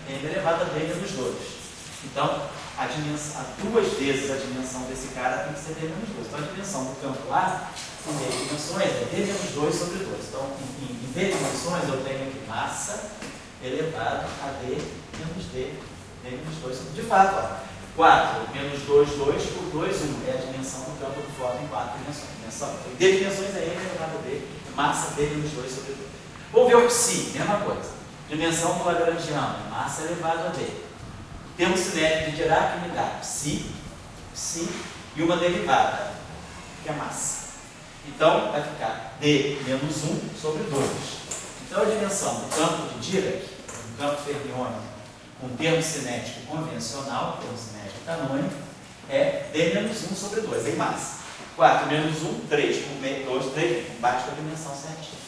m elevado a d menos 2. Então, duas vezes a dimensão desse cara tem que ser d menos 2. Então, a dimensão do campo A, em d dimensões, é d menos 2 sobre 2. Então, em d dimensões, eu tenho aqui massa elevado a d menos d menos 2 sobre 2. De fato, ó, 4 menos 2, 2 por 2, 1. É a dimensão do campo do fóton em 4 dimensões. D dimensões é m elevado a d, massa d menos 2 sobre 2. Vamos ver o psi, mesma coisa. Dimensão do lagrangiano, massa elevado a d. Temos cinético de Dirac que me dá psi e uma derivada, que é massa. Então, vai ficar d menos 1 sobre 2. Então, a dimensão do campo de Dirac, do campo fermiônico, com termo cinético convencional, termo cinético canônico, é d menos 1 sobre 2, em massa. 4 menos 1, 3 por 2, 3, bate com a dimensão certinha.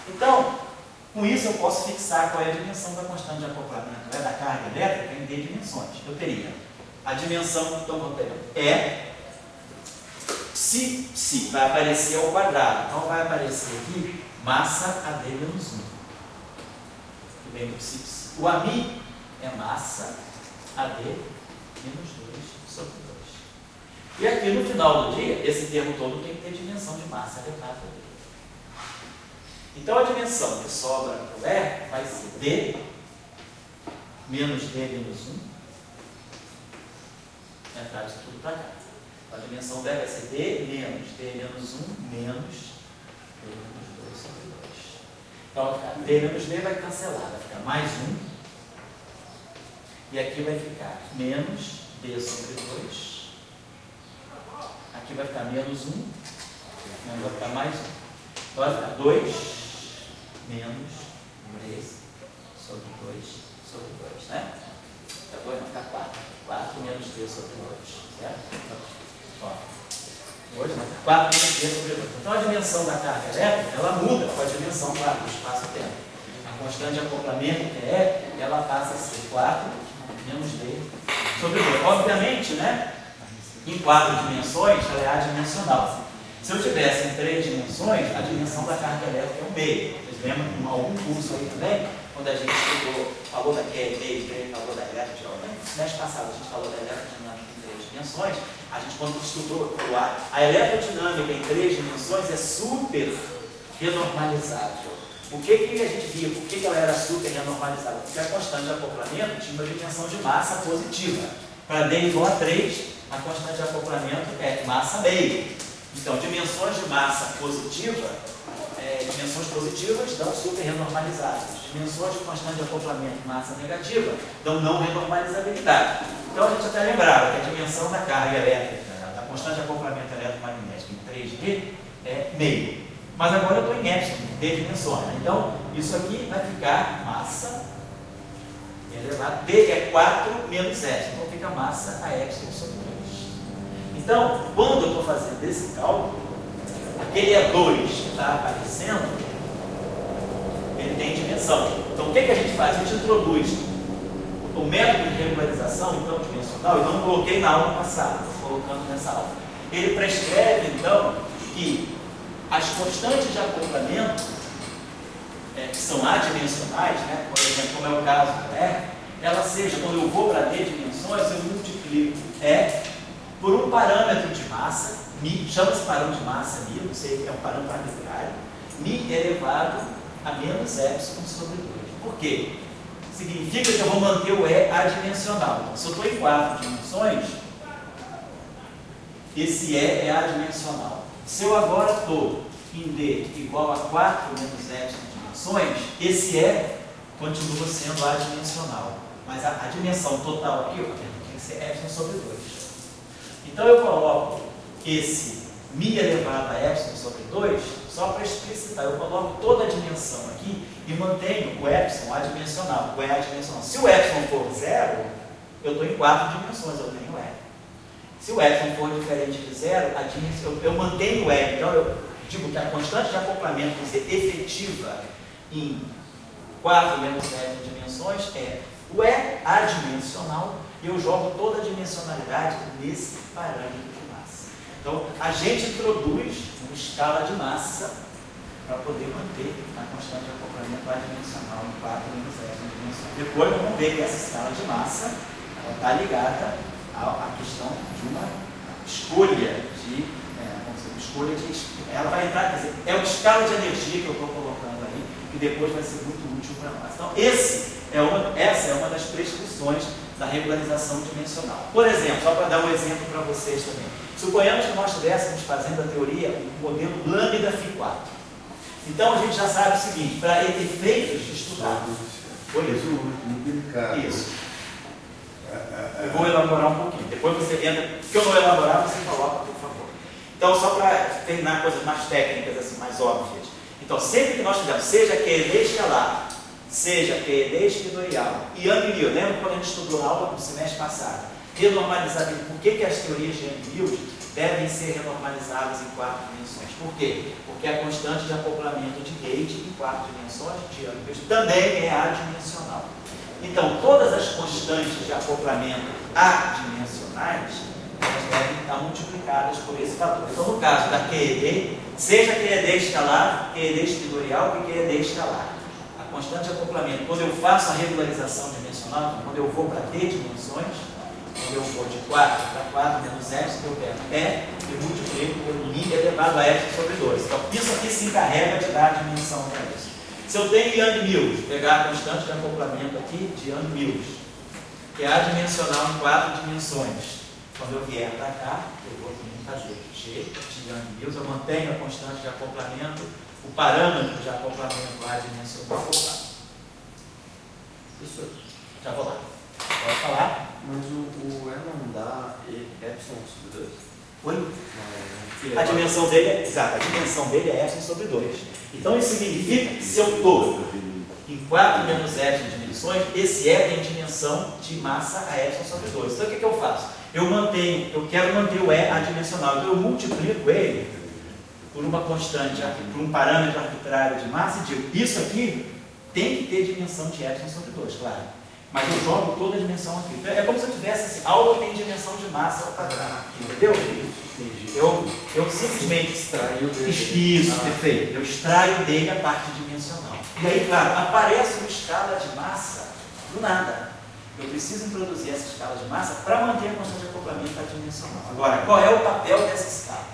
Então, com isso eu posso fixar qual é a dimensão da constante de acoplamento da carga elétrica em d dimensões. Eu teria a dimensão, então vou ter psi vai aparecer ao quadrado. Então vai aparecer aqui massa a d menos 1. Que vem do psi. O ami é massa a d menos 2 sobre 2. E aqui no final do dia, esse termo todo tem que ter dimensão de massa elevada a d. Então a dimensão que sobra para o E vai ser d menos d menos 1. Vai traz isso tudo para cá. A dimensão D vai ser d menos d menos 1 menos d menos 2 sobre 2. Então vai ficar d menos d vai cancelar, vai ficar mais 1. E aqui vai ficar menos d sobre 2. Aqui vai ficar menos 1. Aqui vai ficar mais 1. Então vai ficar 2 menos 3 sobre 2 sobre 2, né? Depois vai ficar 4. 4 menos 3 sobre 2, certo? Ó, hoje vai ficar 4 menos 3 sobre 2. Então a dimensão da carga elétrica, ela muda com a dimensão, claro, do espaço-tempo. A constante de acoplamento, que é E, ela passa a ser 4 menos D sobre 2. Obviamente, né? Em 4 dimensões, ela é adimensional. Se eu tivesse em 3 dimensões, a dimensão da carga elétrica é 1 meio. Vocês lembram em algum curso aí também, quando a gente falou da QE, falou da elétrica, no semestre passado a gente falou da eletrodinâmica em 3 dimensões, a gente quando estudou, a eletrodinâmica em 3 dimensões é super renormalizável. O que a gente via? Por que ela era super renormalizável? Porque a constante de acoplamento tinha uma dimensão de massa positiva. Para D igual a 3, a constante de acoplamento é massa meio. Então, dimensões de massa positiva, dimensões positivas dão super renormalizáveis. Dimensões de constante de acoplamento massa negativa dão não renormalizabilidade. Então, a gente até lembrava que a dimensão da carga elétrica, da constante de acoplamento eletromagnético em 3D é meio. Mas agora eu estou em epsilon, D dimensões. Então, isso aqui vai ficar massa elevado. D é 4 menos epsilon. Então, fica massa a epsilon sobre 2. Então, quando eu estou fazendo esse cálculo, aquele E2 que está aparecendo, ele tem dimensão. Então, o que a gente faz? A gente introduz o método de regularização, então, dimensional, e não coloquei na aula passada, estou colocando nessa aula. Ele prescreve, então, que as constantes de acoplamento, que são adimensionais, né? Por exemplo, como é o caso do E, ela seja, quando eu vou para D dimensões, eu multiplico E por um parâmetro de massa, μ, chama-se parâmetro de massa, μ, não sei, é um parâmetro arbitrário, μ elevado a menos epsilon sobre 2. Por quê? Significa que eu vou manter o E adimensional. Então, se eu estou em 4 dimensões, esse E é adimensional. Se eu agora estou em D igual a 4 menos epsilon dimensões, esse E continua sendo adimensional. Mas a dimensão total aqui, ó, tem que ser epsilon sobre 2. Então eu coloco esse μ elevado a epsilon sobre 2, só para explicitar, eu coloco toda a dimensão aqui e mantenho o epsilon adimensional. O E adimensional. Se o epsilon for 0, eu estou em 4 dimensões, eu tenho E. Se o epsilon for diferente de 0, eu mantenho o E. Então eu digo que a constante de acoplamento vai ser efetiva em 4 menos epsilon dimensões é o E adimensional, e eu jogo toda a dimensionalidade nesse parâmetro de massa. Então, a gente introduz uma escala de massa para poder manter a constante de acoplamento adimensional em 4 menos epsilon dimensões. Depois vamos ver que essa escala de massa está ligada à questão de uma escolha ela vai entrar, quer dizer, é uma escala de energia que eu estou colocando aí, que depois vai ser muito útil para nós. Então, essa é uma das prescrições da regularização dimensional. Por exemplo, só para dar um exemplo para vocês também. Suponhamos que nós estivéssemos fazendo a teoria, o modelo lambda Φ4. Então, a gente já sabe o seguinte, para efeitos de estudar. Isso. Eu vou elaborar um pouquinho. Depois você entra, porque eu vou elaborar, você coloca, por favor. Então, só para terminar coisas mais técnicas, assim, mais óbvias. Então, sempre que nós fizermos, seja QED escalar, seja QED esquidorial e Young-Mills, lembra quando a gente estudou na aula do semestre passado? Renormalizabilidade. Por que as teorias de Young-Mills devem ser renormalizadas em 4 dimensões? Por quê? Porque a constante de acoplamento de Gauge em 4 dimensões de Young-Mills também é adimensional. Então, todas as constantes de acoplamento adimensionais elas devem estar multiplicadas por esse fator. Então, no caso da QED, seja QED escalar, QED esquidorial e QED escalar. A constante de acoplamento, quando eu faço a regularização dimensional, quando eu vou para D dimensões, quando eu vou de 4 para 4 menos epsilon, eu pego E e multiplico pelo μ elevado a epsilon sobre 2. Então, isso aqui se encarrega de dar a dimensão para isso. Se eu tenho Young-Mills, pegar a constante de acoplamento aqui de Young-Mills, que é adimensional em 4 dimensões. Quando eu vier para cá, eu vou também fazer G de Young-Mills, eu mantenho a constante de acoplamento, o parâmetro de acoplamento adimensional. Isso, já vou lá. Pode falar? Mas o E não dá epsilon sobre 2? Oi? A dimensão dele é, exato, a dimensão dele é epsilon sobre 2. Então isso significa que se eu estou em 4 menos epsilon dimensões, esse E tem dimensão de massa a epsilon sobre 2. Então o que eu faço? Eu quero manter o E adimensional, então eu multiplico ele por uma constante, por um parâmetro arbitrário de massa e digo, isso aqui tem que ter dimensão de epsilon sobre 2, claro. Mas eu jogo toda a dimensão aqui. É como se eu tivesse assim, algo que tem dimensão de massa ao quadrado, entendeu? Eu simplesmente extraio dele. Isso, perfeito. Eu extraio dele a parte dimensional. E aí, claro, aparece uma escala de massa do nada. Eu preciso introduzir essa escala de massa para manter a constante de acoplamento adimensional. Agora, qual é o papel dessa escala?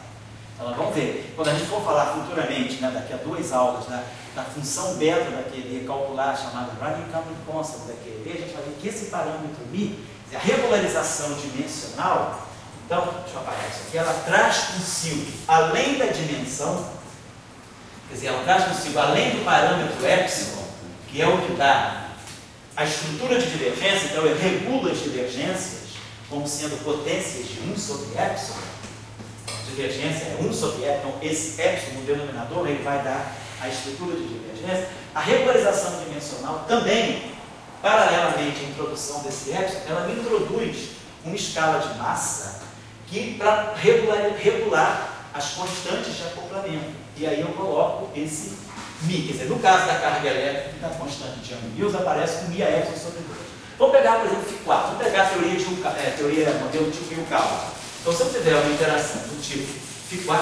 Então, vamos ver. Quando a gente for falar futuramente, né, daqui a 2 aulas, da função beta da QED, calcular, chamada Radical Constant da QED, a gente vai ver que esse parâmetro μ, a regularização dimensional, então, deixa eu apagar isso aqui, ela traz consigo, além da dimensão, quer dizer, ela traz consigo, além do parâmetro epsilon, que é o que dá a estrutura de divergência, então eu regulo as divergências como sendo potências de 1 sobre epsilon. A divergência é 1 sobre epsilon, então esse epsilon no denominador ele vai dar a estrutura de divergência. A regularização dimensional também, paralelamente à introdução desse epsilon, ela me introduz uma escala de massa que para regular as constantes de acoplamento. E aí eu coloco esse μ, quer dizer, no caso da carga elétrica, da constante de Young-Mills, aparece com μ a epsilon sobre 2. Vamos pegar, por exemplo, Φ4. Vamos pegar a teoria modelo tipo Yukawa. Então, se eu tiver uma interação do tipo Φ4...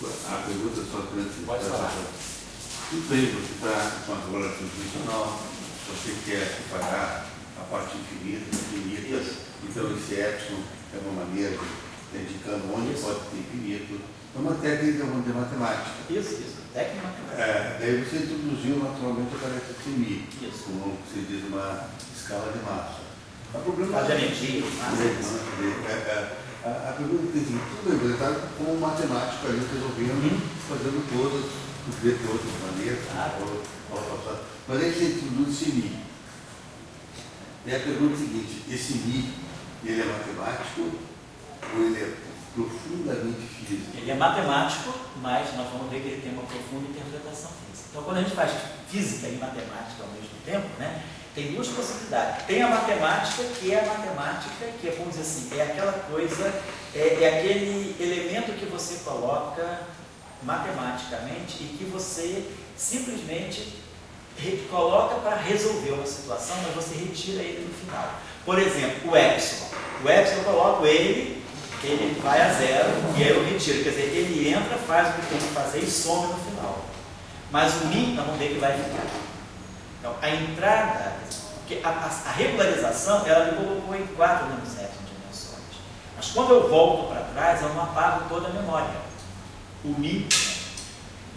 A pergunta é só que pode falar. Tudo bem, você está com a regulação dimensional, você quer separar a parte infinita. Isso. Então, esse epsilon é uma maneira de indicando onde pode ter infinito. É uma técnica de matemática. Isso. Técnica matemática. Daí você introduziu naturalmente aparece esse μ. Isso. Como se diz, uma escala de massa. O problema de energia, a pergunta é assim, tudo é apresentado como matemático ali resolvendo, fazendo todas, de outras maneiras, mas aí você introduz esse μ. E a pergunta é a seguinte, esse μ, ele é matemático ou ele é profundamente físico? Ele é matemático, mas nós vamos ver que ele tem uma profunda interpretação física. Então, quando a gente faz física e matemática ao mesmo tempo, né, tem 2 possibilidades. Tem a matemática, que é a matemática, que é, vamos dizer assim, é aquela coisa, é aquele elemento que você coloca matematicamente e que você simplesmente coloca para resolver uma situação, mas você retira ele no final. Por exemplo, o epsilon. O epsilon eu coloco ele vai a 0 e aí eu retiro. Quer dizer, ele entra, faz o que tem que fazer e some no final. Mas o Mi, nós vamos ver que vai ficar. Então, a entrada, porque a regularização, ela me colocou em 4 menos 7 dimensões. Mas quando eu volto para trás, eu não apago toda a memória. O Mi.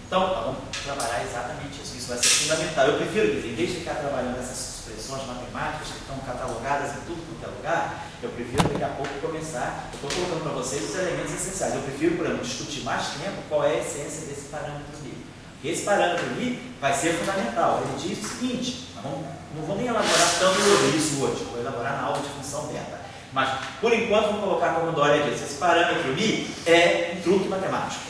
Então, nós vamos trabalhar exatamente isso. Isso vai ser fundamental. Eu prefiro, em vez de ficar trabalhando essas expressões matemáticas que estão catalogadas em tudo quanto é lugar, eu prefiro daqui a pouco começar. Eu estou colocando para vocês os elementos essenciais. Eu prefiro, por exemplo, discutir mais tempo qual é a essência desse parâmetro Mi. Esse parâmetro Mi vai ser fundamental. Ele diz o seguinte, não vou nem elaborar tanto sobre isso hoje, vou elaborar na aula de função beta. Mas, por enquanto, vamos colocar como Dória diz, esse parâmetro Mi é um truque matemático.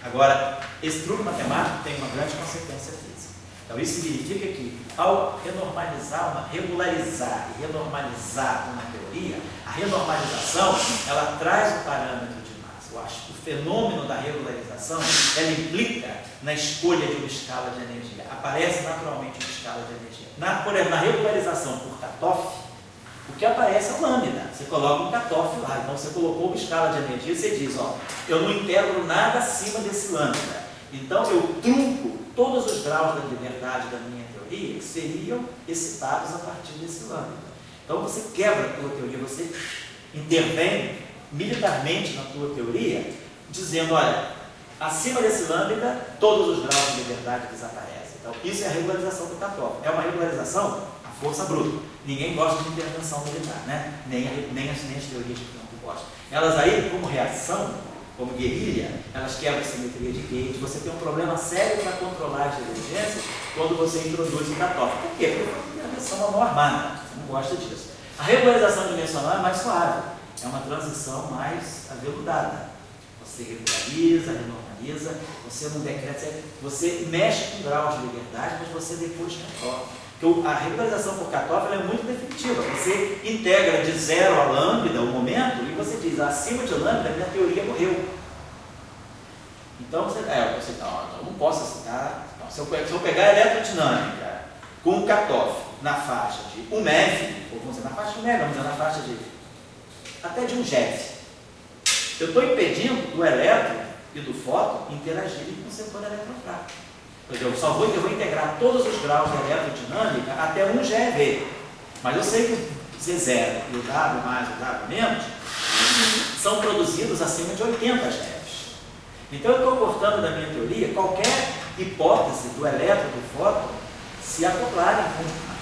Agora, esse truque matemático tem uma grande consequência física. Então, isso significa que, ao regularizar e renormalizar uma teoria, a renormalização, ela traz o parâmetro de massa. Eu acho que o fenômeno da regularização, ela implica na escolha de uma escala de energia. Aparece naturalmente uma escala de energia. Por exemplo, na regularização por Katoff, o que aparece é o lambda. Você coloca um Katoff lá. Então, você colocou uma escala de energia e você diz, ó, eu não integro nada acima desse lambda. Então, eu trunco todos os graus da liberdade da minha teoria que seriam excitados a partir desse lambda. Então, você quebra a tua teoria, você intervém militarmente na tua teoria, dizendo, olha, acima desse lambda, todos os graus de liberdade desaparecem. Então, isso é a regularização do Katoff. É uma regularização à força bruta. Ninguém gosta de intervenção militar, né? Nem as teorias de campo gostam. Elas aí, como reação, como guerrilha, elas quebram a simetria de Gauge. Você tem um problema sério para controlar as divergências quando você introduz o Katoff. Por quê? Porque é uma intervenção à mão armada. Você não gosta disso. A regularização dimensional é mais suave. É uma transição mais aveludada. Você regulariza, renormaliza, você não decreta, você mexe com graus de liberdade, mas você depois Katoff. Porque a regularização por Katoff é muito definitiva. Você integra de 0 a lambda o momento e você diz, acima de lambda, minha teoria morreu. Então, você não posso citar. Não, se eu pegar a eletrodinâmica com o Katoff na faixa de 1 MeV, ou vamos dizer na faixa de 1 MeV, vamos dizer na faixa de até de 1 GeV, eu estou impedindo do elétron e do fóton interagirem com o setor eletrofrágil. Eu vou integrar todos os graus da eletrodinâmica até 1 GeV. Mas eu sei que o Z0 e o W mais e o W menos são produzidos acima de 80 GeV. Então eu estou cortando da minha teoria qualquer hipótese do elétron e do fóton se acoplarem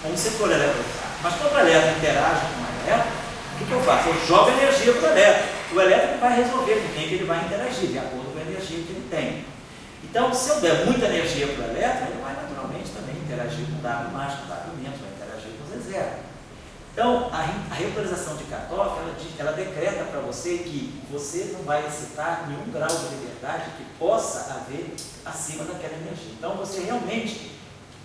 com um setor eletrofrágil. Mas quando o elétron interage com o elétron, o que eu faço? Eu jogo energia para o elétron. O elétron vai resolver com quem que ele vai interagir, de acordo com a energia que ele tem. Então, se eu der muita energia para o elétron, ele vai naturalmente também interagir com W mais, com W menos, vai interagir com Z0. Então, a regularização de Katoff, ela decreta para você que você não vai excitar nenhum grau de liberdade que possa haver acima daquela energia. Então, você realmente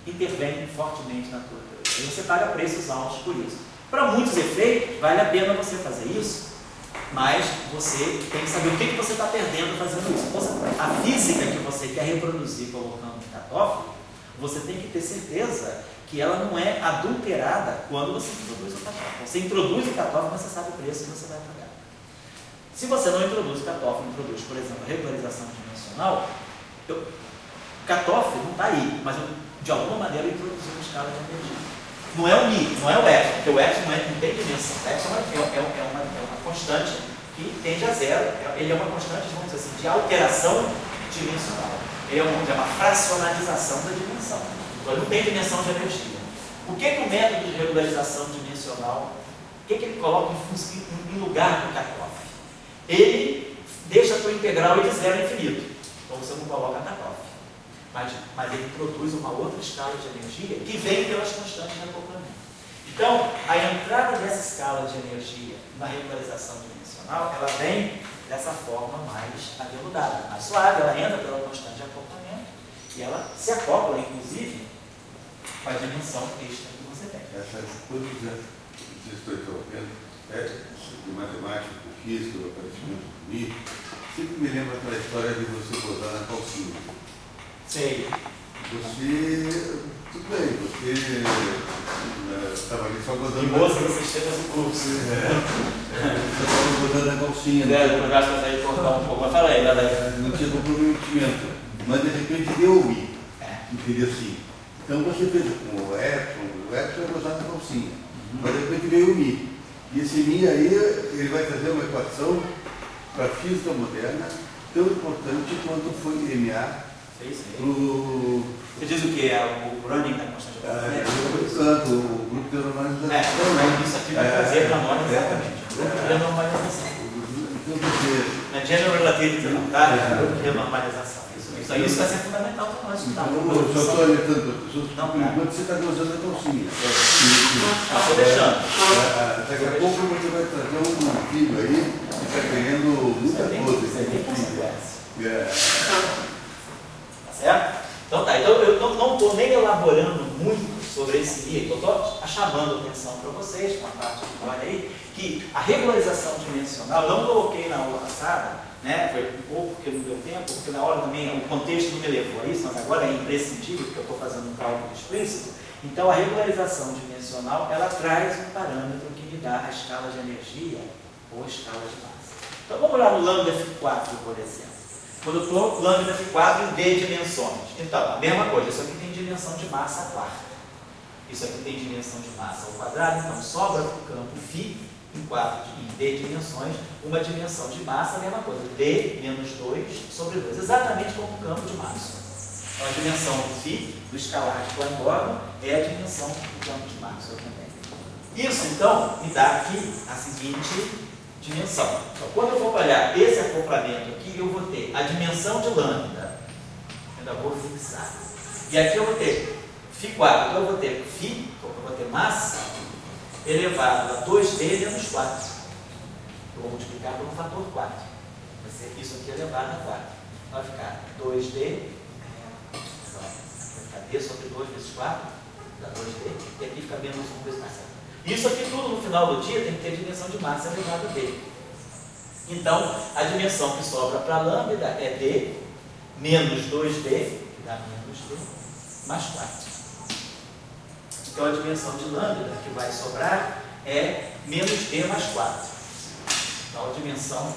intervém fortemente na tua teoria. E você paga preços altos por isso. Para muitos efeitos, vale a pena você fazer isso, mas você tem que saber o que você está perdendo fazendo isso. A física que você quer reproduzir colocando um Katoff, você tem que ter certeza que ela não é adulterada quando você introduz o Katoff. Você introduz o Katoff, mas você sabe o preço que você vai pagar. Se você não introduz o Katoff, introduz, por exemplo, a regularização dimensional, o Katoff não está aí, mas de alguma maneira eu introduzi uma escala de energia. Não é o Mi, não é o Epsilon, porque o Epsilon não tem dimensão. O Epsilon é uma constante que tende a 0. Ele é uma constante, vamos dizer assim, de alteração dimensional. Ele é uma fracionalização da dimensão. Então, ele não tem dimensão de energia. O que o método de regularização dimensional, o que ele coloca em lugar do Katoff? Ele deixa a tua integral de 0 a infinito. Então, você não coloca Katoff. Mas ele produz uma outra escala de energia que vem pelas constantes de acoplamento. Então, a entrada dessa escala de energia na regularização dimensional, ela vem dessa forma mais aveludada, mais suave, ela entra pela constante de acoplamento e ela se acopla, inclusive, com a dimensão extra que você tem. Essas coisas que estou interrompendo, de matemática, física, do aparecimento do Mi, sempre me lembra aquela história de você gozar na calcinha. Sei. Tudo bem, você estava ali só gozando. E moça, você fez o curso. Você estava gozando na calcinha. Eu acho que eu cortar um pouco, mas fala aí, galera. Não tinha comprometimento, mas de repente deu o Mi. entendeu assim? Então você fez com o Epson é gostar da calcinha, mas depois veio o Mi. E esse Mi aí, ele vai trazer uma equação para a física moderna tão importante quanto foi MA pro... Você diz o que? É o running da constante de Portanto, o grupo de normalização. Mas isso aqui vai trazer para nós exatamente. O grupo de normalização. Então, você... Não é general relativity, não, tá? É o grupo de normalização. Isso vai ser fundamental para nós. Tá? Eu só estou orientando para as pessoas que enquanto você está gozando a calcinha. Estou deixando. Daqui a pouco você vai trazer um filho aí que está querendo muita coisa. Isso é bem consequência. É. Tá certo? Então tá, então eu não estou nem elaborando muito sobre esse livro, eu estou chamando a atenção para vocês, com a parte que olha aí, que a regularização dimensional, eu não coloquei na aula passada, né, foi um pouco porque não deu tempo, porque na hora também o contexto não me levou a isso, mas agora é imprescindível, porque eu estou fazendo um cálculo explícito. Então a regularização dimensional, ela traz um parâmetro que me dá a escala de energia ou a escala de massa. Então vamos lá no lambda F4, por exemplo. Quando eu estou lambda F4 em D dimensões. Então, a mesma coisa, isso aqui tem dimensão de massa a quarta. Isso aqui tem dimensão de massa ao quadrado, então sobra para o campo φ em D dimensões, uma dimensão de massa, a mesma coisa, D menos 2 sobre 2, exatamente como o campo de massa. Então, a dimensão do φ, do escalar de Poindexter, é a dimensão do campo de massa também. Isso, então, me dá aqui a seguinte dimensão. Então, quando eu vou olhar esse acoplamento aqui, eu vou ter a dimensão de lambda, eu ainda vou fixar. E aqui eu vou ter φ4, então eu vou ter φ, eu vou ter massa, elevado a 2D menos 4. Eu vou multiplicar por um fator 4. Vai ser isso aqui elevado a 4. Vai ficar 2D, vai ficar D sobre 2 vezes 4, dá 2D, e aqui fica menos 1 vezes mais 7. Isso aqui tudo no final do dia tem que ter dimensão de massa elevada a D. Então, a dimensão que sobra para a lambda é D menos 2D, que dá menos D, mais 4. Então, a dimensão de lambda que vai sobrar é menos D mais 4. Então, a dimensão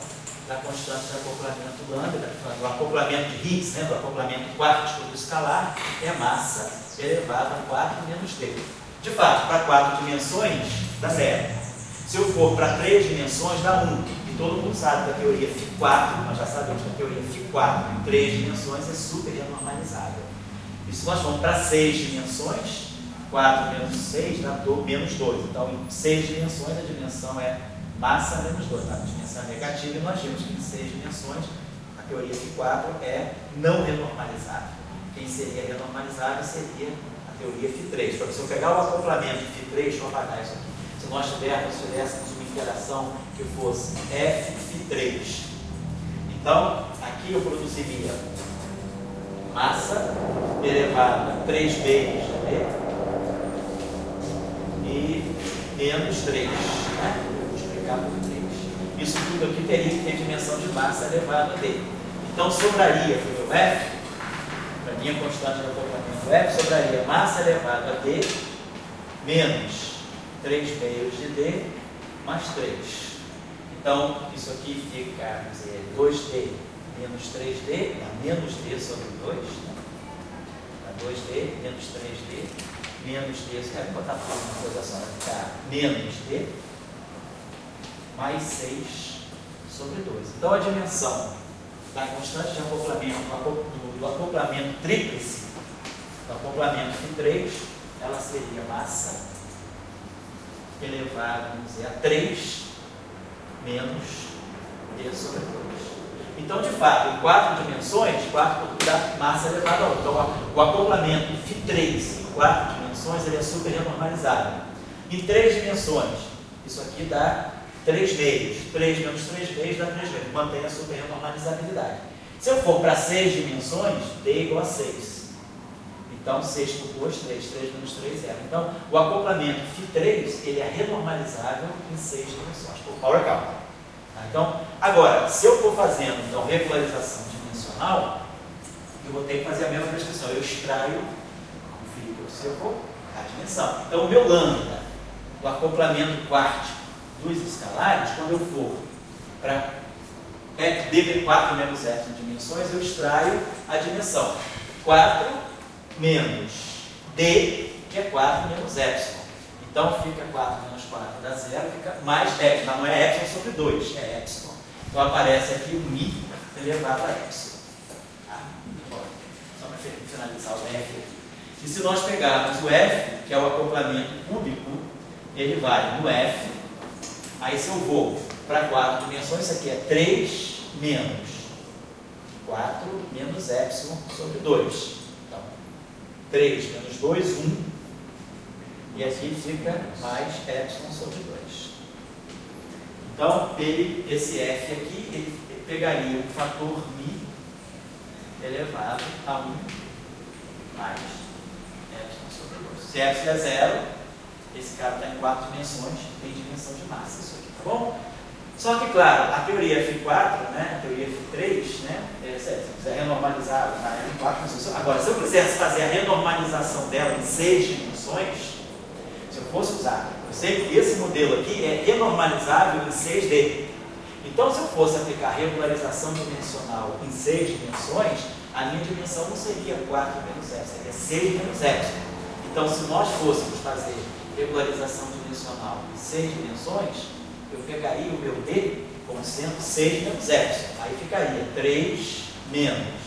da constante de acoplamento lambda, do acoplamento de Higgs, né, do acoplamento quântico do escalar, é massa elevada a 4 menos D. De fato, para 4 dimensões, dá 0. Se eu for para 3 dimensões, dá 1. E todo mundo sabe que a teoria Φ4, nós já sabemos que a teoria Φ4 em 3 dimensões é super renormalizável. E se nós vamos para 6 dimensões, 4 menos 6 dá menos 2. Então, em 6 dimensões, a dimensão é massa menos 2. A dimensão é negativa e nós vimos que em 6 dimensões, a teoria Φ4 é não renormalizável. Quem seria renormalizável seria teoria Φ3. Então, se eu pegar o acoplamento de Φ3, deixa eu apagar isso aqui. Se nós tivéssemos uma interação que fosse F-Φ3. Então, aqui eu produziria massa elevado a 3 vezes D e menos 3. Né? Vou explicar por 3. Isso tudo aqui teria que ter dimensão de massa elevada a D. Então, sobraria para o meu F, para a minha constante de acoplamento F, sobraria massa elevada a D menos 3 meios de D mais 3. Então, isso aqui fica, vamos dizer, 2D menos 3D, dá menos D sobre 2, né? Dá 2D menos 3D, menos D, quero botar para uma coisa só, vai ficar menos D mais 6 sobre 2. Então, a dimensão da constante de acoplamento, do acoplamento tríplice, do acoplamento Φ3, ela seria massa elevado, vamos dizer, a 3 menos D sobre 2. Então, de fato, em 4 dimensões, 4 dá massa elevada a 1. Então, o acoplamento Φ3 em 4 dimensões, ele é super renormalizável. Em 3 dimensões, isso aqui dá 3 meios. 3 menos 3 meios dá 3 meios. Mantém a super renormalizabilidade. Se eu for para 6 dimensões, D é igual a 6. Então, 6 por 2, 3. 3 menos 3, 0. Então, o acoplamento Φ3, ele é renormalizável em 6 dimensões, por Power Count. Então, agora, se eu estou fazendo, então, regularização dimensional, eu vou ter que fazer a mesma prescrição. Eu extraio o fio se eu for a dimensão. Então, o meu lambda, o acoplamento quântico dos escalares, quando eu for para DV4 menos F dimensões, eu extraio a dimensão 4 menos D, que é 4 menos epsilon. Então fica 4 menos 4 dá 0, fica mais epsilon. Mas não é epsilon sobre 2, é epsilon. Então aparece aqui o mi elevado a epsilon. Bom, só para finalizar o F aqui. E se nós pegarmos o F, que é o acoplamento cúbico, ele vai no F. Aí se eu vou para 4 dimensões, isso aqui é 3 menos 4 menos epsilon sobre 2. Então, 3 menos 2, 1. E aqui fica mais epsilon sobre 2. Então, esse F aqui, ele pegaria o fator mi elevado a 1 mais epsilon sobre 2. Se epsilon é 0, esse cara está em 4 dimensões, tem dimensão de massa, isso aqui, tá bom? Só que, claro, a teoria F4, né, a teoria F3, né, se eu quiser renormalizar em 4 dimensões. Agora, se eu quisesse fazer a renormalização dela em 6 dimensões, se eu fosse usar, eu sei que esse modelo aqui é renormalizável em 6D. Então, se eu fosse aplicar regularização dimensional em 6 dimensões, a minha dimensão não seria 4 menos epsilon, seria 6 menos epsilon. Então, se nós fôssemos fazer regularização dimensional em 6 dimensões, eu pegaria o meu D como sendo 6 menos epsilon. Aí ficaria 3 menos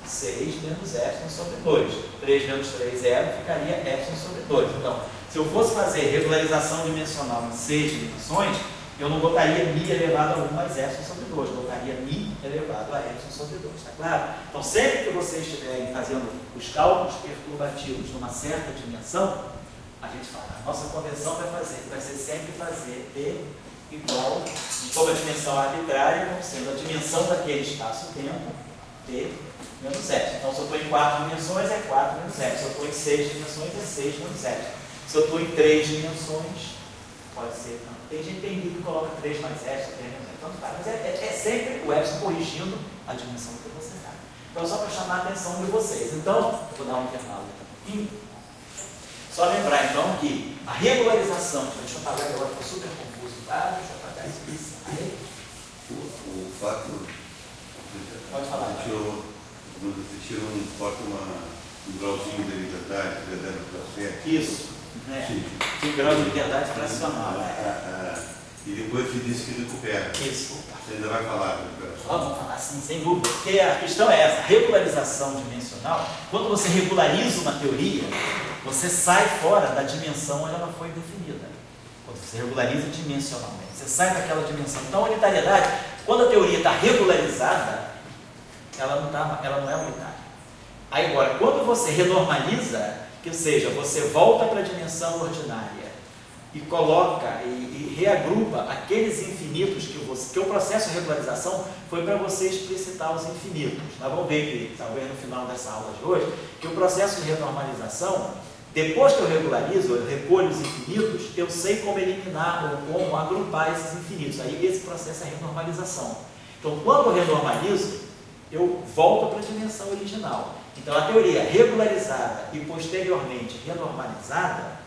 6 menos epsilon sobre 2. 3 menos 3, 0, ficaria epsilon sobre 2. Então, se eu fosse fazer regularização dimensional em 6 dimensões, eu não botaria mi elevado a 1 mais epsilon sobre 2. Eu botaria mi elevado a epsilon sobre 2. Está claro? Então, sempre que vocês estiverem fazendo os cálculos perturbativos numa certa dimensão, a gente fala, a nossa convenção vai ser sempre fazer D igual, sob a dimensão arbitrária, como sendo a dimensão daquele espaço-tempo, D menos epsilon. Então, se eu estou em 4 dimensões, é 4 menos epsilon. Se eu estou em 6 dimensões, é 6 menos epsilon. Se eu estou em 3 dimensões, pode ser, não. Tem gente que tem livro que coloca 3 mais epsilon, 3 menos epsilon, mas é sempre o epsilon corrigindo a dimensão que você está. Então, só para chamar a atenção de vocês. Então, eu vou dar um intervalo aqui um pouquinho. Só lembrar, então, que a regularização, deixa eu apagar agora, ficou super confuso, tá? Deixa eu apagar isso. Aí. O fato. Pode falar. Você tira corta um grauzinho de liberdade, dando para certo. Isso. Sim. 5 graus de liberdade fracional. E depois se diz que recupera. Isso. Você ainda vai falar de recuperação? Vamos falar assim, sem dúvida. Porque a questão é essa, a regularização dimensional, quando você regulariza uma teoria, você sai fora da dimensão onde ela foi definida. Quando você regulariza dimensionalmente, você sai daquela dimensão. Então, a unitariedade, quando a teoria está regularizada, ela não é unitária. Aí, agora, quando você renormaliza, que seja, você volta para a dimensão ordinária e coloca e reagrupa aqueles infinitos que o processo de regularização foi para você explicitar os infinitos. Nós vamos ver que, talvez no final dessa aula de hoje, que o processo de renormalização, depois que eu regularizo, eu recolho os infinitos, eu sei como eliminar ou como agrupar esses infinitos. Aí esse processo é renormalização. Então, quando eu renormalizo, eu volto para a dimensão original. Então, a teoria regularizada e posteriormente renormalizada,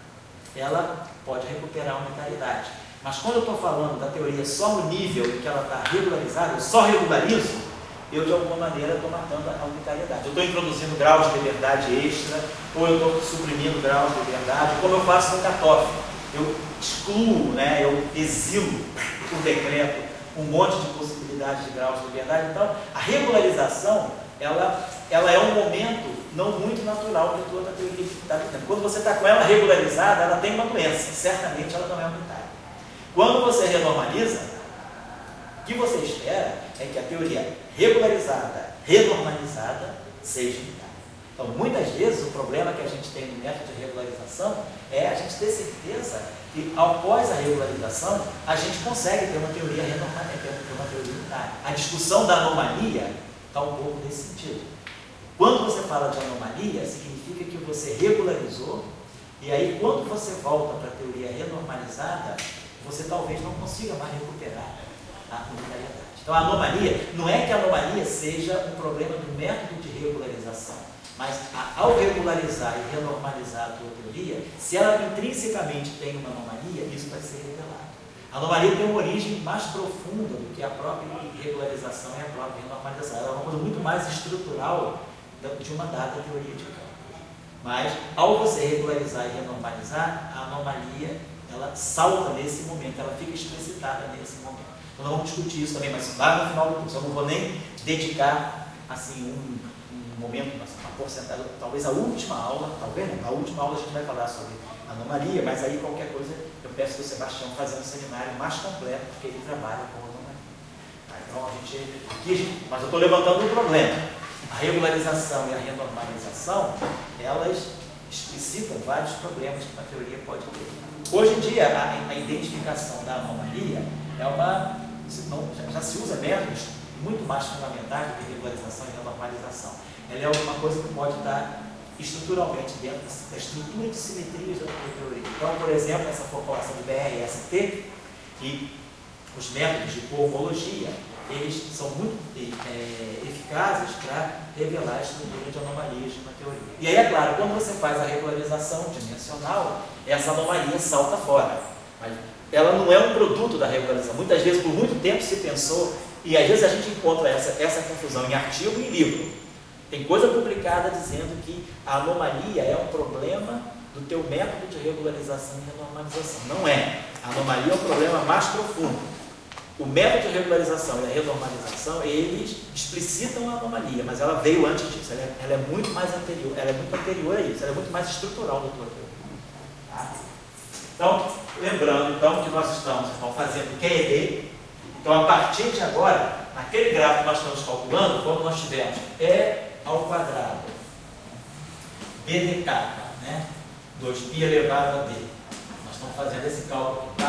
ela pode recuperar a unitariedade. Mas quando eu estou falando da teoria só no nível em que ela está regularizada, eu só regularizo, eu de alguma maneira estou matando a unitariedade. Eu estou introduzindo graus de liberdade extra, ou eu estou suprimindo graus de liberdade, como eu faço no cutoff. Eu excluo, né, eu exilo por decreto um monte de possibilidades de graus de liberdade. Então, a regularização, ela é um momento não muito natural de toda a teoria que está vivendo. Quando você está com ela regularizada, ela tem uma doença, certamente ela não é unitária. Quando você renormaliza, o que você espera é que a teoria regularizada, renormalizada, seja unitária. Então, muitas vezes, o problema que a gente tem no método de regularização é a gente ter certeza que, após a regularização, a gente consegue ter uma teoria renormalizada, ter uma teoria unitária. A discussão da anomalia está um pouco nesse sentido. Quando você fala de anomalia, significa que você regularizou, e aí, quando você volta para a teoria renormalizada, você talvez não consiga mais recuperar a unitariedade. Então, a anomalia, não é que a anomalia seja um problema do método de regularização, mas ao regularizar e renormalizar a tua teoria, se ela intrinsecamente tem uma anomalia, isso vai ser revelado. A anomalia tem uma origem mais profunda do que a própria regularização e a própria renormalização. Ela é uma coisa muito mais estrutural de uma dada teoria de cálculo. Mas, ao você regularizar e renormalizar, a anomalia, ela salta nesse momento, ela fica explicitada nesse momento. Então, nós vamos discutir isso também, mas lá no final do curso. Eu não vou nem dedicar, assim, um momento, uma porcentagem, talvez a última aula, talvez não, a última aula a gente vai falar sobre anomalia, mas aí qualquer coisa eu peço para o Sebastião fazer um seminário mais completo, porque ele trabalha com anomalia. Tá? Então, mas eu estou levantando um problema. A regularização e a renormalização, elas explicitam vários problemas que a teoria pode ter. Hoje em dia, a identificação da anomalia é já se usa métodos muito mais fundamentais do que regularização e renormalização. Ela é uma coisa que pode estar estruturalmente dentro da estrutura de simetrias da teoria. Então, por exemplo, essa formulação de BR e ST e os métodos de cohomologia, eles são muito eficazes para revelar a estrutura de anomalias de uma teoria. E aí, é claro, quando você faz a regularização dimensional, essa anomalia salta fora. Mas ela não é um produto da regularização. Muitas vezes, por muito tempo, se pensou, e às vezes a gente encontra essa confusão em artigo e em livro. Tem coisa publicada dizendo que a anomalia é um problema do teu método de regularização e renormalização. Não é. A anomalia é um problema mais profundo. O método de regularização e a renormalização, eles explicitam a anomalia, mas ela veio antes disso. Ela é muito mais anterior, ela é muito anterior a isso, ela é muito mais estrutural do que a teoria. Tá? Então, lembrando então, que nós estamos fazendo QED. Então, a partir de agora, naquele gráfico que nós estamos calculando, quando nós tivermos E ao quadrado, B de K, né? 2π elevado a D. Nós estamos fazendo esse cálculo aqui,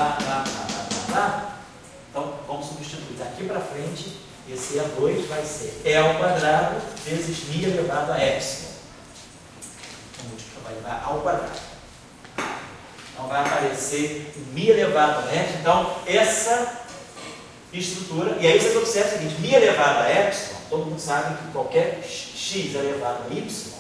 Então, vamos substituir daqui para frente, esse E2 vai ser E ao quadrado vezes μ elevado a epsilon. O múltiplo vai dar ao quadrado. Então, vai aparecer μ elevado a epsilon. Então, essa estrutura, e aí vocês observam o seguinte, μ elevado a epsilon, todo mundo sabe que qualquer x elevado a y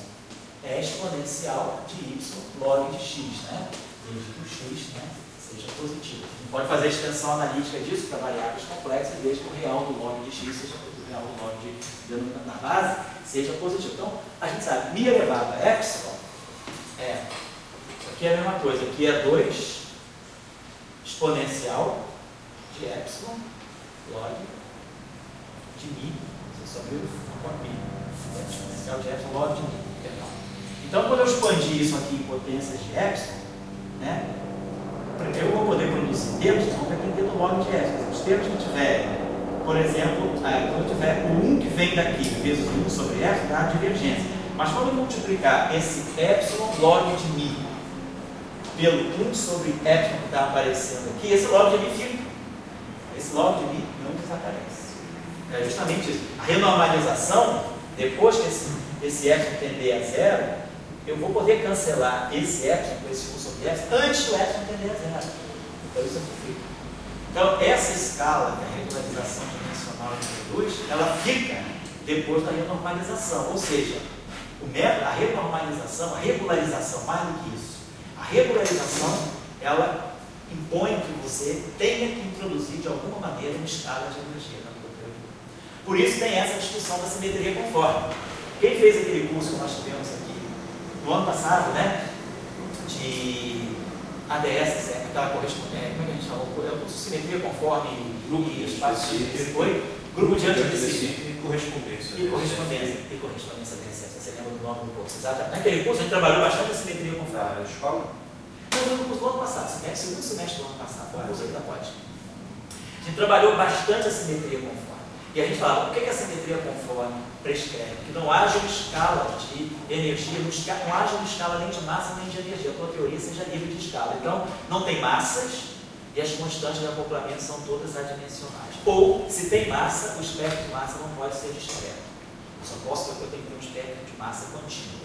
é exponencial de y log de x, né? Desde que o x, né, seja positivo. A gente pode fazer a extensão analítica disso para variáveis complexas, desde que o real do log de x seja o real do log de na base seja positivo. Então, a gente sabe, μ elevado a epsilon isso aqui é a mesma coisa, aqui é 2 exponencial de epsilon log de μ, você só viu com μ, exponencial de epsilon log de μ. Então, quando eu expandir isso aqui em potências de epsilon, né, eu vou poder produzir termos que vão depender do log de epsilon. Os termos que tiver, por exemplo, quando eu tiver o 1 que vem daqui vezes o 1 sobre epsilon, dá a divergência. Mas quando eu multiplicar esse epsilon log de μ pelo 1 sobre epsilon que está aparecendo aqui, esse log de μ fica. Esse log de μ não desaparece. É justamente isso. A renormalização, depois que esse epsilon tender a zero, eu vou poder cancelar esse epsilon com esse 1 sobre epsilon antes do epsilon tender a zero. Então isso fica. Então essa escala da regularização dimensional de produz, ela fica depois da renormalização. Ou seja, o método, a renormalização, a regularização, mais do que isso, a regularização, ela impõe que você tenha que introduzir de alguma maneira uma escala de energia na tua teoria. Por isso tem essa discussão da simetria conforme. Quem fez aquele curso que nós tivemos aqui no ano passado, né, de ADS, aquela correspondência, como é que a gente falou? É o curso de simetria conforme grupo de espaço, foi grupo de antidisciplina. E correspondência. E correspondência adjacente. Você lembra do nome do curso? Exatamente. Naquele curso a gente trabalhou bastante a simetria conforme. Na escola? Não, foi no curso do ano passado, segundo semestre do ano passado, foi um curso aqui da POD. A gente trabalhou bastante a simetria conforme. E a gente falava, o que a simetria conforme prescreve? Que não haja uma escala de energia, não haja uma escala nem de massa nem de energia. A tua teoria seja livre de escala. Então, não tem massas e as constantes de acoplamento são todas adimensionais. Ou, se tem massa, o espectro de massa não pode ser discreto. Eu só posso ter um espectro de massa contínuo.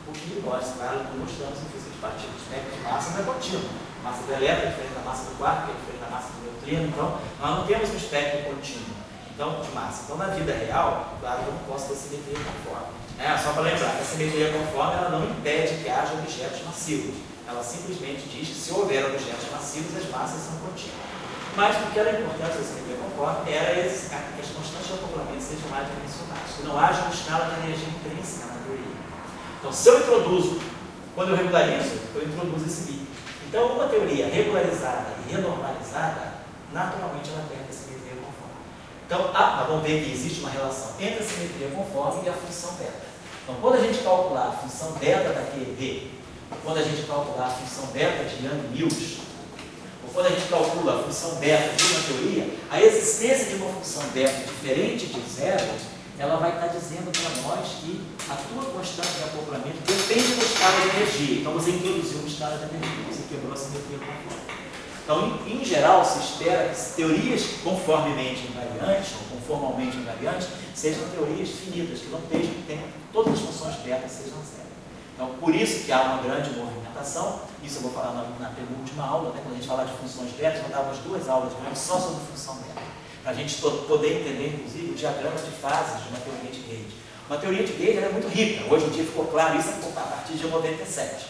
O que nós, claro, mostramos em física de partículas. O espectro de massa não é contínuo. A massa do elétron é diferente da massa do quark, que é diferente da massa do neutrino. Então, nós não temos um espectro contínuo. Então, de massa. Então, na vida real, claro, eu não posso ter simetria conforme. Só para lembrar, a simetria conforme ela não impede que haja objetos massivos. Ela simplesmente diz que se houver objetos massivos, as massas são contínuas. Mas o que era importante da simetria conforme era que as constantes de acoplamento sejam adimensionais, que não haja uma escala de energia intrínseca na teoria. Então, se eu introduzo Quando eu regularizo, eu introduzo esse bi. Então, uma teoria regularizada e renormalizada, naturalmente ela perde a simetria conforme. Então, nós vamos ver que existe uma relação entre a simetria conforme e a função beta. Então, quando a gente calcular a função beta da QED, quando a gente calcular a função beta de Yang-Mills, ou quando a gente calcula a função beta de uma teoria, a existência de uma função beta diferente de zero, ela vai estar dizendo para nós que a tua constante de acoplamento depende da escala de energia. Então, você introduziu uma escala de energia, você quebrou a simetria conforme. Então, em geral, se espera que teorias conformemente invariantes, ou conformalmente invariantes, sejam teorias finitas, que não tenham todas as funções beta sejam zero. Então, por isso que há uma grande movimentação, isso eu vou falar na penúltima aula, né? Quando a gente falar de funções beta, eu vou dar umas 2 aulas grandes só sobre função beta, para a gente poder entender, inclusive, o diagrama de fases de uma teoria de Gauge. Uma teoria de Gauge ela é muito rica, hoje em dia ficou claro isso a partir de 97.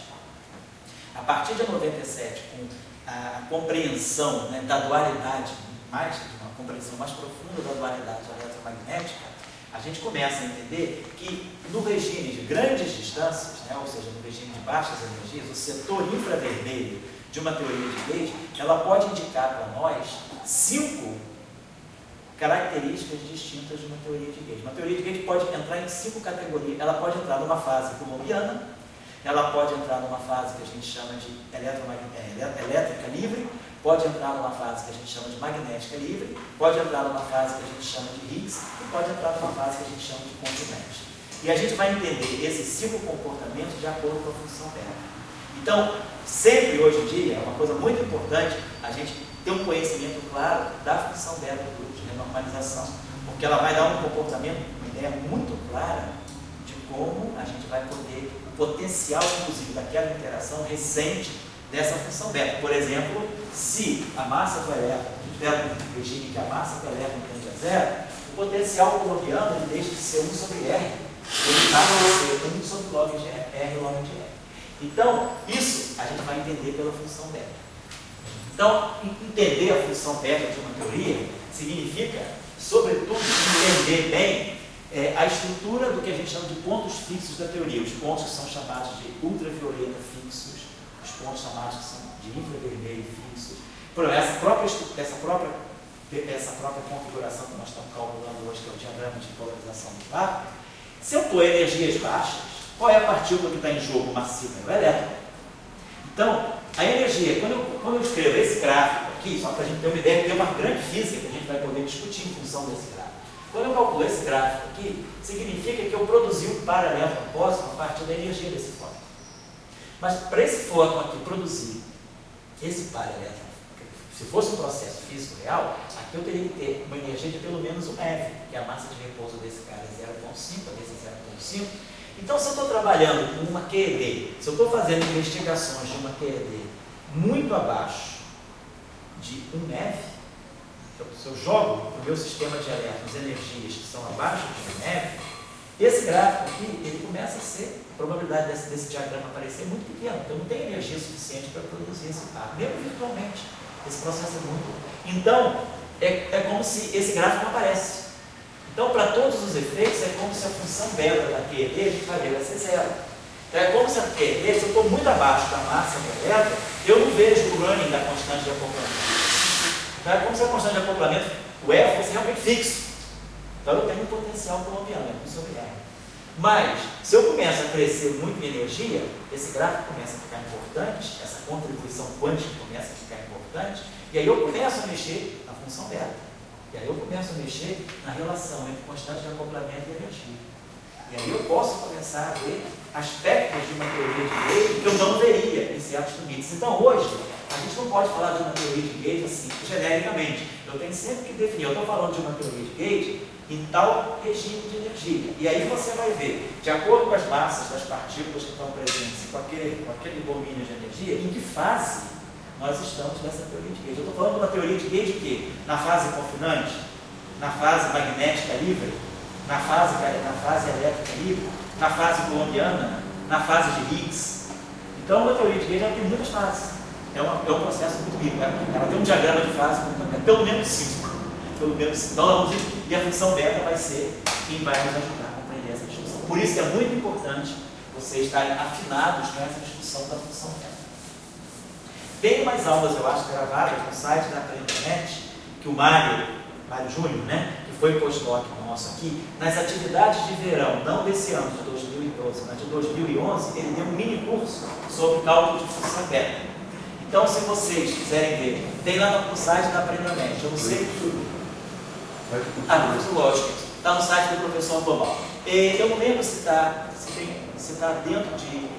A partir de 97, com a compreensão, né, da dualidade, uma compreensão mais profunda da dualidade eletromagnética, a gente começa a entender que no regime de grandes distâncias, né, ou seja, no regime de baixas energias, o setor infravermelho de uma teoria de Gauge, ela pode indicar para nós 5 características distintas de uma teoria de Gauge. Uma teoria de Gauge pode entrar em 5 categorias. Ela pode entrar numa fase coulombiana, ela pode entrar numa fase que a gente chama de elétrica livre, pode entrar numa fase que a gente chama de magnética livre, pode entrar numa fase que a gente chama de Higgs e pode entrar numa fase que a gente chama de condimento. E a gente vai entender esses 5 comportamentos de acordo com a função beta. Então, sempre hoje em dia, é uma coisa muito importante a gente ter um conhecimento claro da função beta do grupo de renormalização, porque ela vai dar um comportamento, uma ideia muito clara de como a gente vai poder, o potencial, inclusive, daquela interação recente dessa função beta. Por exemplo, se a massa do elétron, a gente tiver um regime que a massa do elétron tende a zero, o potencial coulombiano ele deixa de ser 1 sobre R, ele passa a ser 1 sobre log de R log de R. Então, isso a gente vai entender pela função beta. Então, entender a função beta de uma teoria significa, sobretudo, entender bem a estrutura do que a gente chama de pontos fixos da teoria. Os pontos que são chamados de ultravioleta fixos, os pontos chamados que são de infravermelho fixos. Por exemplo, essa própria configuração que nós estamos calculando hoje, que é o diagrama de polarização do vácuo, se eu estou em energias baixas, qual é a partícula que está em jogo massiva? É o elétron. Então, a energia, quando eu escrevo esse gráfico aqui, só para a gente ter uma ideia, tem uma grande física que a gente vai poder discutir em função desse gráfico. Quando eu calculo esse gráfico aqui, significa que eu produzi um par elétron cósmico a partir da energia desse fóton. Mas para esse fóton aqui produzir esse par elétron, se fosse um processo físico real, aqui eu teria que ter uma energia de pelo menos 1 eV, que a massa de repouso desse cara é 0,5, a desse é 0,5. Então, se eu estou trabalhando com uma QED, se eu estou fazendo investigações de uma QED muito abaixo de 1 eV, se eu jogo no meu sistema de elétrons energias que são abaixo de 1 eV, esse gráfico aqui, ele começa a ser, a probabilidade desse diagrama aparecer é muito pequena, porque eu não tenho energia suficiente para produzir esse par, mesmo virtualmente. Esse processo é muito. Então, é como se esse gráfico não aparece. Então, para todos os efeitos, é como se a função beta da QED, a gente vai ver, vai ser zero. Então, é como se a QED, se eu estou muito abaixo da massa do elétron, eu não vejo o running da constante de acoplamento. Então, é como se a constante de acoplamento, o F, fosse realmente fixo. Então, eu tenho um potencial colombiano, é 1 sobre R. Mas, se eu começo a crescer muito em energia, esse gráfico começa a ficar importante, essa contribuição quântica começa a ficar importante, e aí eu começo a mexer na função beta. E aí eu começo a mexer na relação entre constante de acoplamento e energia. E aí eu posso começar a ver aspectos de uma teoria de Gauge que eu não veria em certos limites. Então, hoje, a gente não pode falar de uma teoria de Gauge assim, genericamente. Eu tenho sempre que definir, eu estou falando de uma teoria de Gauge em tal regime de energia. E aí você vai ver, de acordo com as massas das partículas que estão presentes com aquele domínio de energia, em que fase nós estamos nessa teoria de Gauge. Eu estou falando de uma teoria de Gauge que na fase confinante, na fase magnética livre, na fase elétrica livre, na fase coulombiana, na fase de Higgs. Então, uma teoria de Gauge ela tem muitas fases. É um processo muito rico. Ela tem um diagrama de fase, pelo menos 5. Então, e a função beta vai ser quem vai nos ajudar a compreender essa discussão. Por isso que é muito importante vocês estarem afinados com essa discussão da função beta. Tem umas aulas, eu acho, gravadas no site da Aprendonet, que o Mário Júnior, né, que foi pós-doc nosso aqui, nas atividades de verão, não desse ano, de 2012, mas de 2011, ele deu um mini curso sobre cálculo de função beta. Então, se vocês quiserem ver, tem lá no site da Aprendonet, eu não sei... curso lógico, está no site do professor Global. Eu não lembro se está dentro de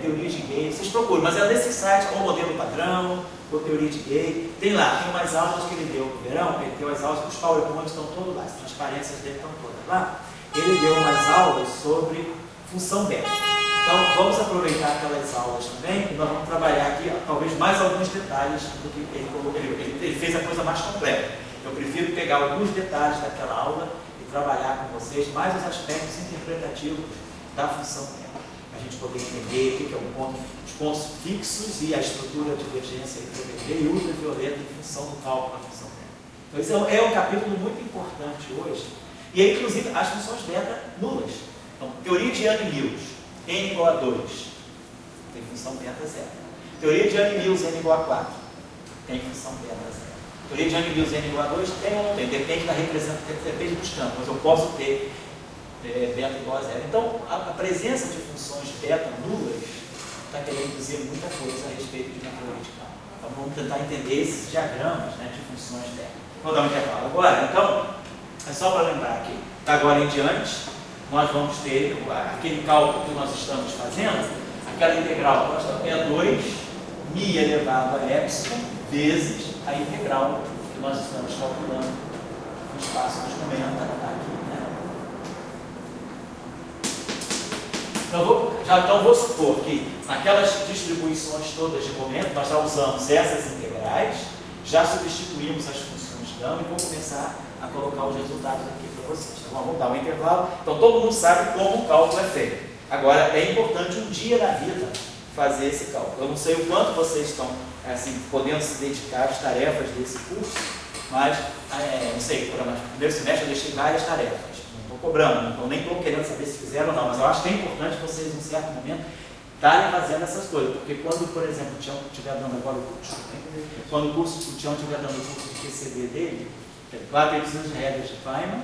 teoria de gay, vocês procuram, mas é nesse site, ou modelo padrão, ou teoria de gay, tem lá, tem umas aulas que ele deu no verão, ele deu as aulas, os PowerPoints estão todos lá, as transparências dele estão todas lá, ele deu umas aulas sobre função beta. Então, vamos aproveitar aquelas aulas também, e nós vamos trabalhar aqui, talvez mais alguns detalhes do que ele fez a coisa mais completa. Eu prefiro pegar alguns detalhes daquela aula e trabalhar com vocês mais os aspectos interpretativos da função beta, para a gente poder entender o que é os pontos fixos e a estrutura de divergência entre UVB e ultravioleta em função do cálculo da função beta. Então, esse é um capítulo muito importante hoje, e é inclusive as funções beta nulas. Então, teoria de Yang-Mills, n igual a 2, tem função beta zero. Teoria de Yang-Mills, n igual a 4, tem função beta zero. Teoria de Yang-Mills, n igual a 2, tem ou não tem? Depende da representação, depende dos campos, mas eu posso ter beta igual a zero. Então, a presença de funções beta nulas está querendo dizer muita coisa a respeito de uma teoria de campo. Então, vamos tentar entender esses diagramas, né, de funções beta. Vou dar um intervalo agora. Então, é só para lembrar que, da agora em diante, nós vamos ter aquele cálculo que nós estamos fazendo, aquela integral é 2 μ elevado a epsilon vezes a integral que nós estamos calculando no espaço dos momentos, está aqui, né? Então vou supor que naquelas distribuições todas de momento, nós já usamos essas integrais, já substituímos as funções gama e vou começar a colocar os resultados aqui para vocês. Então, vamos dar um intervalo. Então, todo mundo sabe como o cálculo é feito. Agora, é importante um dia na vida fazer esse cálculo. Eu não sei o quanto vocês estão assim, podendo se dedicar às tarefas desse curso, mas, não sei, no primeiro semestre eu deixei várias tarefas. Não estou cobrando, nem estou querendo saber se fizeram ou não, mas eu acho que é importante vocês, em um certo momento, estarem fazendo essas coisas. Porque quando, por exemplo, o Tião estiver dando agora o curso, quando o Tião estiver dando o curso de QCD dele, claro que ele precisa de regras de Feynman,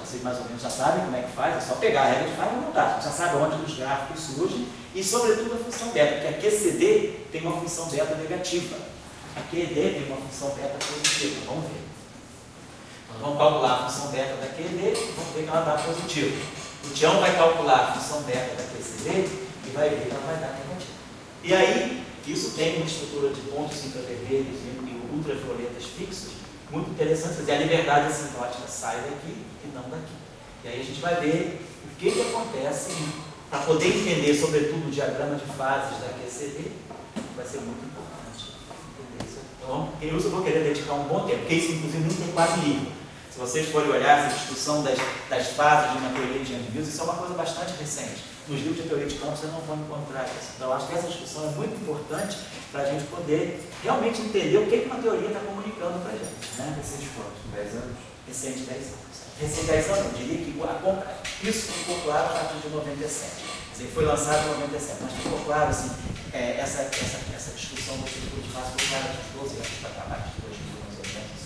vocês mais ou menos já sabem como é que faz, é só pegar a regra de Feynman e montar. A gente já sabe onde os gráficos surgem e, sobretudo, a função beta, porque a QCD tem uma função beta negativa, a QED tem uma função beta positiva. Vamos ver. Nós vamos calcular a função beta da QED e vamos ver que ela dá positiva. O Tião vai calcular a função beta da QCD e vai ver que ela vai dar negativa. E aí, isso tem uma estrutura de pontos infravermelhos e ultravioletas fixos, muito interessante, e a liberdade assintótica sai daqui e não daqui. E aí a gente vai ver o que acontece para poder entender, sobretudo, o diagrama de fases da QCD, vai ser muito importante entender isso. Então, eu vou querer dedicar um bom tempo, porque isso, inclusive, nem tem quase livro. Se vocês forem olhar essa discussão das fases de uma teoria de Yang-Mills, isso é uma coisa bastante recente. Nos livros de teoria de campo vocês não vão encontrar isso. Então, eu acho que essa discussão é muito importante para a gente poder realmente entender o que uma teoria está comunicando para a gente. Né? Recente quanto? 10 anos? Recente 10 anos. Recente 10 anos, eu diria que isso ficou claro a partir de 97. Quer dizer, foi lançado em 97, mas ficou claro, assim, essa discussão do estrutura de fase ficou clara dos 12 anos para cá, mais de 2000, mais ou menos.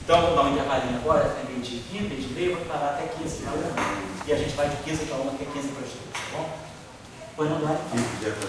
Então, vamos dar um intervalinho agora, é meio-dia e 15, meio-dia e meio, vamos parar até 15 para 1. E a gente vai de 15 para 1 até 15 para as 2, tá bom? Pois não dá? Quem quiser fazer